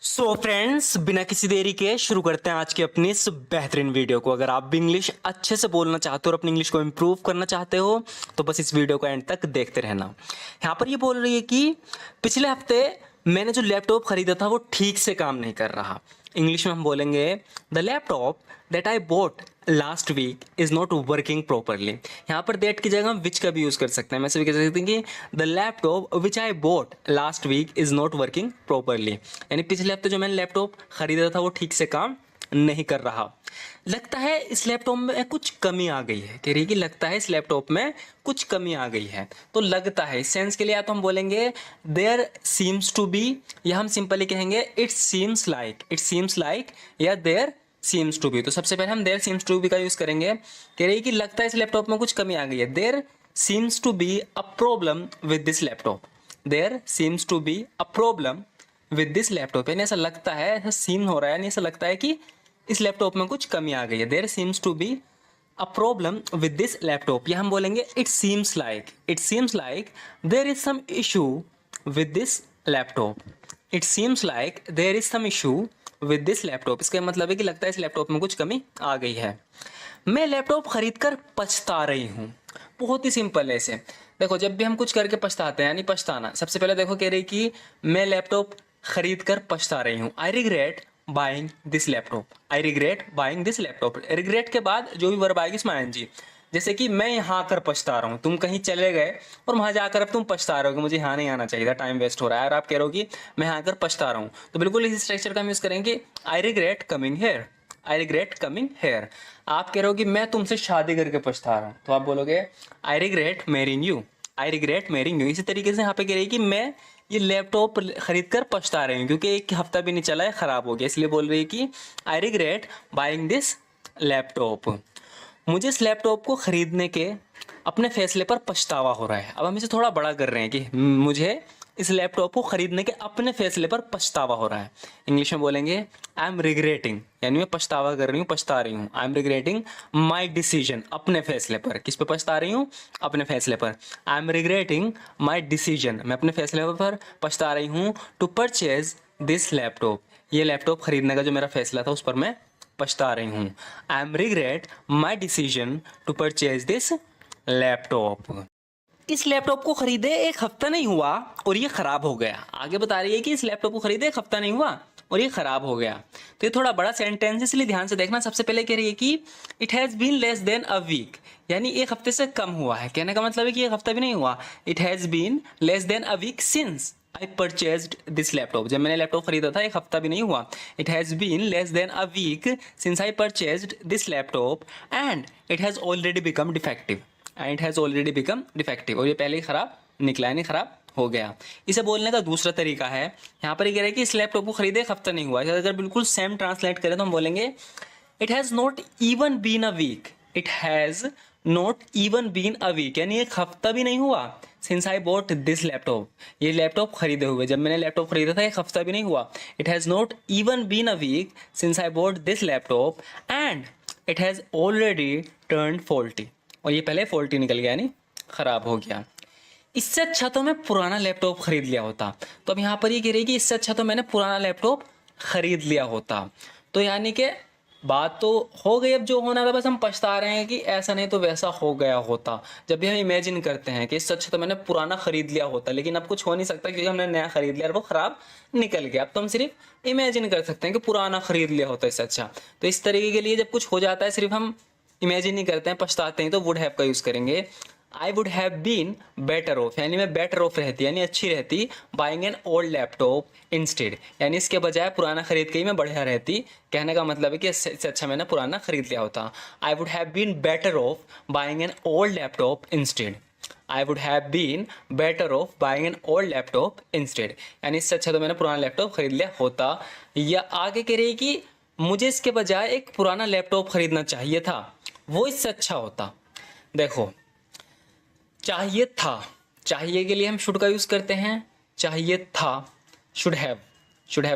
So friends, बिना किसी देरी के शुरू करते हैं आज की अपनी इस बेहतरीन वीडियो को। अगर आप भी इंग्लिश अच्छे से बोलना चाहते हो और अपनी इंग्लिश को इम्प्रूव करना चाहते हो तो बस इस वीडियो को एंड तक देखते रहना। यहाँ पर ये बोल रही है कि पिछले हफ्ते मैंने जो लैपटॉप खरीदा था वो ठीक से काम नहीं कर रहा। इंग्लिश में हम बोलेंगे the laptop that I bought last week is not working properly. यहाँ पर दैट की जगह हम विच का भी यूज़ कर सकते हैं। वैसे भी कह सकते हैं कि the laptop which I bought last week is not working properly, यानी पिछले हफ्ते जो मैंने लैपटॉप खरीदा था वो ठीक से काम नहीं कर रहा। लगता है इस लैपटॉप में कुछ कमी आ गई है। कह रही है कि लगता है इस लैपटॉप में कुछ कमी आ गई है। तो लगता है इस सेंस के लिए या तो हम बोलेंगे देयर सीम्स टू बी, या हम सिंपली कहेंगे इट सीम्स लाइक, या देयर सीम्स टू बी। तो सबसे पहले हम देयर सीम्स टू बी का यूज करेंगे। कह रही है कि लगता है इस लैपटॉप में कुछ कमी आ गई है। There seems to be a problem with this laptop. There seems to be a problem with this laptop, यानी ऐसा लगता है, ऐसा सीम हो रहा है, यानी ऐसा लगता है कि इस लैपटॉप में कुछ कमी आ गई है। There seems to be a problem with this laptop, या हम बोलेंगे it seems like there is some issue with this laptop. It seems like there is some issue with this laptop. इसका मतलब है कि लगता है इस लैपटॉप में कुछ कमी आ गई है। मैं लैपटॉप खरीद कर पछता रही हूँ। बहुत ही सिंपल है इसे। देखो, जब भी हम कुछ करके पछताते हैं, यानी पछताना, सबसे पहले देखो कह रही कि मैं लैपटॉप खरीद कर पछता रही हूँ। I regret buying this laptop. I regret buying this laptop. Regret के बाद जो भी वर्ब आएगी इसमें आएंगी। जैसे कि मैं यहाँ आकर पछता रहा हूँ, तुम कहीं चले गए और वहां जाकर अब तुम पछता रहे हो कि मुझे यहाँ नहीं आना चाहिए था, टाइम वेस्ट हो रहा है, और आप कह रहे हो कि मैं यहाँ आकर पछता रहा हूँ। तो बिल्कुल इस स्ट्रक्चर का हम यूज करेंगे I regret coming here. I regret coming here. आप कह रहे हो कि मैं तुमसे शादी करके पछता रहा हूँ, तो आप बोलोगे I regret marrying you. I regret marrying you. इसी तरीके से यहाँ पे कह रही है कि मैं ये लैपटॉप खरीद कर पछता रही हूँ क्योंकि एक हफ्ता भी नहीं चला है, खराब हो गया, इसलिए बोल रही है कि I regret buying this laptop. मुझे इस लैपटॉप को खरीदने के अपने फैसले पर पछतावा हो रहा है। अब हम इसे थोड़ा बड़ा कर रहे हैं कि मुझे इस लैपटॉप को खरीदने के अपने फैसले पर पछतावा हो रहा है। इंग्लिश में बोलेंगे आई एम रिग्रेटिंग, यानी मैं पछतावा कर रही हूँ, पछता रही हूँ। I M regretting my decision, अपने फैसले पर। किस पे पछता रही हूँ? अपने फैसले पर। I am regretting my decision, मैं अपने फैसले पर पछता रही हूँ टू परचेज दिस लैपटॉप। ये लैपटॉप खरीदने का जो मेरा फैसला था उस पर मैं पछता रही हूँ। I am regret my decision to purchase this laptop. इस लैपटॉप को खरीदे एक हफ्ता नहीं हुआ और ये खराब हो गया। आगे बता रही है कि इस लैपटॉप को खरीदे एक हफ्ता नहीं हुआ और ये खराब हो गया। तो ये थोड़ा बड़ा सेंटेंस, इसलिए ध्यान से देखना। सबसे पहले कह रही है कि it has been less than a week, यानी एक हफ्ते से कम हुआ है। कहने का मतलब है कि एक हफ्ता भी नहीं हुआ। It has been less than a week since I purchased this laptop. जब मैंने लैपटॉप खरीदा था एक हफ्ता भी नहीं हुआ। It has been less than a week since I purchased this laptop and it has already become defective. And it has already become defective, और ये पहले ही खराब निकला, यानी खराब हो गया। इसे बोलने का दूसरा तरीका है, यहाँ पर ये कह रहा है कि इस लैपटॉप को खरीदे एक हफ्ता नहीं हुआ। अगर बिल्कुल सेम ट्रांसलेट करें तो हम बोलेंगे it has not even been a week. It has not even been a week, यानी एक हफ्ता भी नहीं हुआ since I bought this laptop. ये लैपटॉप खरीदे हुए, जब मैंने लैपटॉप खरीदा था एक हफ्ता भी नहीं हुआ। It has not even been a week since I bought this laptop and it has already turn faulty, और ये पहले फॉल्टी निकल गया, यानी खराब हो गया। इससे अच्छा तो मैं पुराना लैपटॉप खरीद लिया होता। तो अब यहाँ पर ये कह रही है कि इससे अच्छा तो मैंने पुराना लैपटॉप खरीद लिया होता। तो यानी कि बात तो हो गई, अब जो होना था बस हम पछता रहे हैं कि ऐसा नहीं तो वैसा हो गया होता। जब भी हम इमेजिन करते हैं कि इससे अच्छा तो मैंने पुराना खरीद लिया होता, लेकिन अब कुछ हो नहीं सकता क्योंकि हमने नया खरीद लिया और वो खराब निकल गया। अब तो हम सिर्फ इमेजिन कर सकते हैं कि पुराना खरीद लिया होता इससे अच्छा। तो इस तरीके के लिए जब कुछ हो जाता है सिर्फ हम इमेजिन नहीं करते हैं, पछताते हैं, तो वुड हैव का यूज करेंगे। I would have been better off, यानी मैं बेटर ऑफ रहती, यानी अच्छी रहती, buying an old laptop instead, यानी इसके बजाय पुराना खरीद के ही मैं बढ़िया रहती। कहने का मतलब है कि इससे अच्छा मैंने पुराना खरीद लिया होता। I would have been better off buying an old laptop instead. I would have been better off buying an old laptop instead, यानी इससे अच्छा तो मैंने पुराना लैपटॉप खरीद लिया होता। या आगे कह रही है कि मुझे इसके बजाय एक पुराना लैपटॉप खरीदना चाहिए था, वो इससे अच्छा होता। देखो, चाहिए था, चाहिए के लिए हम शुड का यूज करते हैं। चाहिए था, शुड हैव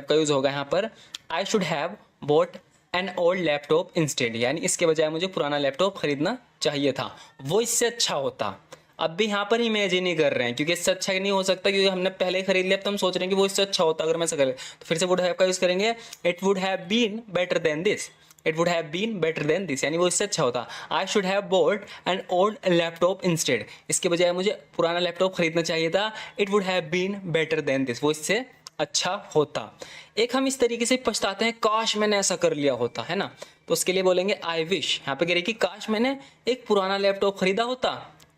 का यूज होगा यहाँ पर। आई should have bought N old laptop instead, यानी इसके बजाय मुझे पुराना लैपटॉप खरीदना चाहिए था, वो इससे अच्छा होता। अब भी यहाँ पर इमेजिन ही कर रहे हैं, क्योंकि इससे अच्छा नहीं हो सकता, क्योंकि हमने पहले ही खरीद लिया, अब तो हम सोच रहे हैं कि वो इससे अच्छा होता अगर मैं ऐसा कर, तो फिर से वुड हैव का यूज़ करेंगे, it would have been better than this, it would have been better than this, यानी वो इससे अच्छा होता। I should have bought an old laptop instead, इसके बजाय मुझे पुराना लैपटॉप खरीदना चाहिए था, it would have been better than this, वो इससे अच्छा होता। एक हम इस तरीके से पछताते हैं, काश मैंने ऐसा कर लिया होता, है ना, तो उसके लिए बोलेंगे आई विश। यहाँ पे कह रही कि काश मैंने एक पुराना लैपटॉप खरीदा होता,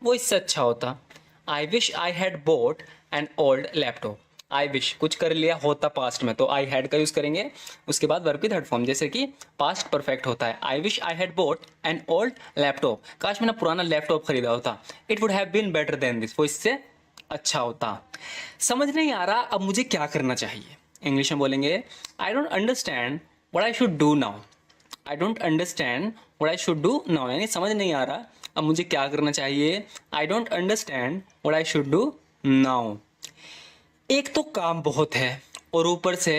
वो इससे अच्छा होता। आई wish I had bought an old laptop, I wish कुछ कर लिया होता पास्ट में, तो आई हैड का यूज करेंगे, उसके बाद वर्ब की थर्ड फॉर्म, जैसे कि पास्ट परफेक्ट होता है, I wish I had bought an old laptop, काश मैंने पुराना लैपटॉप खरीदा होता, it would have been better than this, वो इससे अच्छा होता। समझ नहीं आ रहा अब मुझे क्या करना चाहिए, इंग्लिश में बोलेंगे I don't understand what I should do now, I don't understand what I should do now, यानी समझ नहीं आ रहा अब मुझे क्या करना चाहिए, I don't understand what I should do now. एक तो काम बहुत है और ऊपर से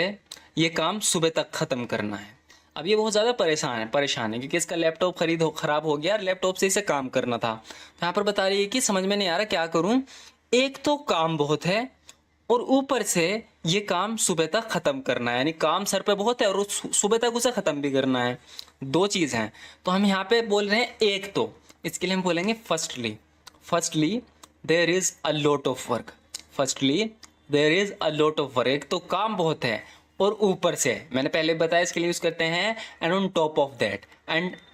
ये काम सुबह तक ख़त्म करना है। अब ये बहुत ज़्यादा परेशान है क्योंकि इसका लैपटॉप ख़राब हो गया और लैपटॉप से इसे काम करना था। तो यहाँ पर बता रही है कि समझ में नहीं आ रहा क्या करूँ, एक तो काम बहुत है और ऊपर से ये काम सुबह तक ख़त्म करना है, यानी काम सर पे बहुत है और सुबह तक उसे ख़त्म भी करना है, दो चीज़ हैं। तो हम यहाँ पे बोल रहे हैं एक तो, इसके लिए हम बोलेंगे firstly there is a lot of work, firstly there is a lot of work, एक तो काम बहुत है और ऊपर से, मैंने पहले बताया इसके लिए यूज़ करते हैं and on top of that,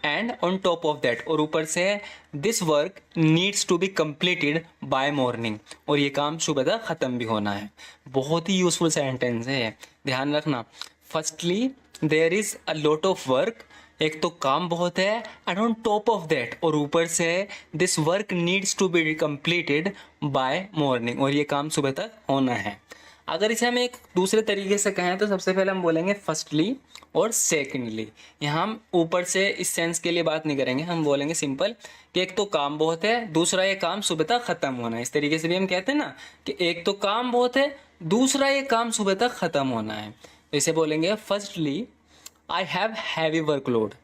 and on top of that, और ऊपर से this work needs to be completed by morning, और ये काम सुबह तक ख़त्म भी होना है। बहुत ही यूजफुल सेंटेंस है, ध्यान रखना। Firstly there is a lot of work, एक तो काम बहुत है, and on top of that, और ऊपर से this work needs to be completed by morning, और ये काम सुबह तक होना है। अगर इसे हम एक दूसरे तरीके से कहें तो सबसे पहले हम बोलेंगे फर्स्टली और सेकेंडली। यहाँ हम ऊपर से इस सेंस के लिए बात नहीं करेंगे, हम बोलेंगे सिंपल कि एक तो काम बहुत है, दूसरा ये काम सुबह तक ख़त्म होना है। इस तरीके से भी हम कहते हैं ना कि एक तो काम बहुत है, दूसरा ये काम सुबह तक ख़त्म होना है। तो इसे बोलेंगे firstly I have heavy workload,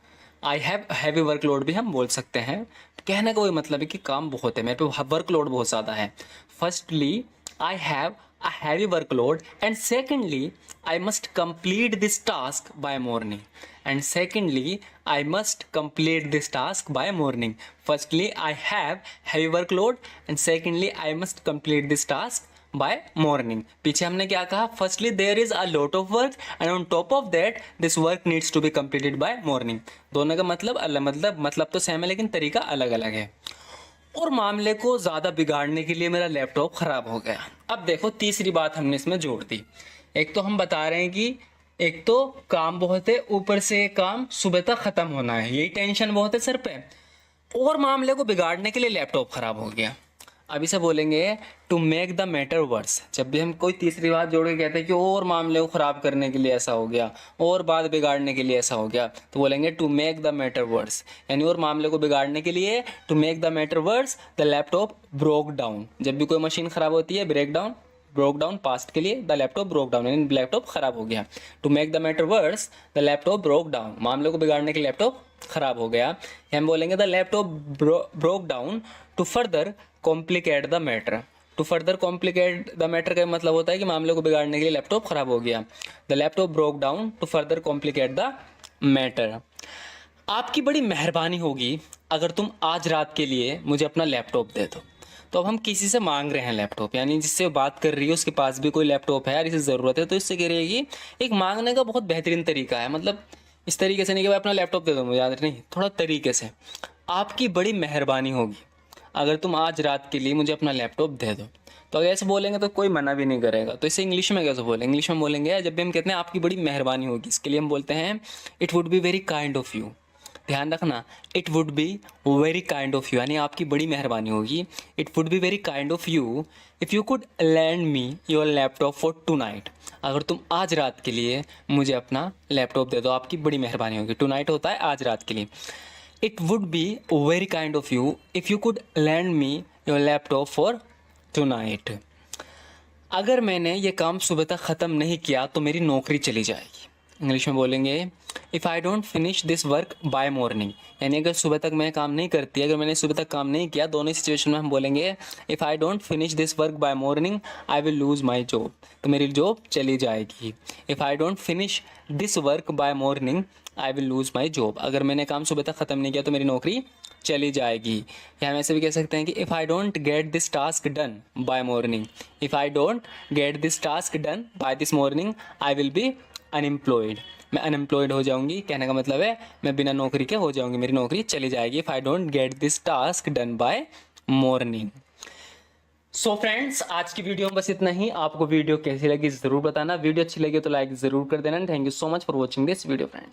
I have heavy workload भी हम बोल सकते हैं। कहने का वही मतलब है कि काम बहुत है, मेरे पे वर्कलोड बहुत ज़्यादा है। Firstly I have a heavy workload, and secondly I must complete this task by morning, and secondly I must complete this task by morning. Firstly I have heavy workload, and secondly I must complete this task by morning. पीछे हमने क्या कहा, firstly there is a lot of work and on top of that this work needs to be completed by morning. दोनों का मतलब अलग, मतलब तो सेम है लेकिन तरीका अलग अलग है। और मामले को ज़्यादा बिगाड़ने के लिए मेरा लैपटॉप ख़राब हो गया। अब देखो तीसरी बात हमने इसमें जोड़ दी, एक तो हम बता रहे हैं कि एक तो काम बहुत है, ऊपर से काम सुबह तक ख़त्म होना है, यही टेंशन बहुत है सर पे, और मामले को बिगाड़ने के लिए लैपटॉप ख़राब हो गया। अब इसे बोलेंगे to make the matter worse. जब भी हम कोई तीसरी बात जोड़ के कहते हैं कि और मामले को ख़राब करने के लिए ऐसा हो गया, और बात बिगाड़ने के लिए ऐसा हो गया, तो बोलेंगे to make the matter worse, यानी और मामले को बिगाड़ने के लिए to make the matter worse the laptop broke down. जब भी कोई मशीन ख़राब होती है, ब्रोक डाउन पास्ट के लिए, द लैपटॉप ब्रोक डाउन, यानी लैपटॉप ख़राब हो गया। To make the matter worse the laptop broke down, मामले को बिगाड़ने के लिए लैपटॉप ख़राब हो गया। हम बोलेंगे the laptop broke down to further complicate the matter. To further complicate the matter का मतलब होता है कि मामले को बिगाड़ने के लिए लैपटॉप ख़राब हो गया। The laptop broke down to further complicate the matter. आपकी बड़ी मेहरबानी होगी अगर तुम आज रात के लिए मुझे अपना लैपटॉप दे दो। तो अब हम किसी से मांग रहे हैं लैपटॉप, यानी जिससे बात कर रही है उसके पास भी कोई लैपटॉप है यार, इसे ज़रूरत है, तो इससे कह रही है कि एक मांगने का बहुत बेहतरीन तरीका है, मतलब इस तरीके से नहीं कि भाई अपना लैपटॉप दे दो मुझे, याद नहीं, थोड़ा तरीके से, आपकी बड़ी मेहरबानी होगी अगर तुम आज रात के लिए मुझे अपना लैपटॉप दे दो। तो अगर ऐसे बोलेंगे तो कोई मना भी नहीं करेगा। तो इसे इंग्लिश में कैसे बोलेंगे, इंग्लिश में बोलेंगे जब भी हम कहते हैं आपकी बड़ी मेहरबानी होगी, इसके लिए हम बोलते हैं it would be very kind of you. ध्यान रखना, it would be very kind of you, यानी आपकी बड़ी मेहरबानी होगी। It would be very kind of you if you could lend me your laptop for tonight. अगर तुम आज रात के लिए मुझे अपना लैपटॉप दे दो, आपकी बड़ी मेहरबानी होगी। टू नाइट होता है आज रात के लिए। It would be very kind of you if you could lend me your laptop for tonight. अगर मैंने ये काम सुबह तक ख़त्म नहीं किया तो मेरी नौकरी चली जाएगी। इंग्लिश में बोलेंगे if I don't finish this work by morning, यानी अगर सुबह तक मैं काम नहीं करती, अगर मैंने सुबह तक काम नहीं किया, दोनों सिचुएशन में हम बोलेंगे if I don't finish this work by morning I will lose my job, तो मेरी जॉब चली जाएगी। If I don't finish this work by morning I will lose my job, अगर मैंने काम सुबह तक ख़त्म नहीं किया तो मेरी नौकरी चली जाएगी। या हम ऐसे भी कह सकते हैं कि if I don't get this task done by morning, if I don't get this task done by this morning I will be unemployed, मैं अनएम्प्लॉयड हो जाऊंगी। कहने का मतलब है मैं बिना नौकरी के हो जाऊंगी, मेरी नौकरी चली जाएगी। If I don't get this task done by morning. So friends, आज की वीडियो में बस इतना ही। आपको वीडियो कैसी लगी ज़रूर बताना, वीडियो अच्छी लगी तो लाइक ज़रूर कर देना। Thank you so much for watching this video friends.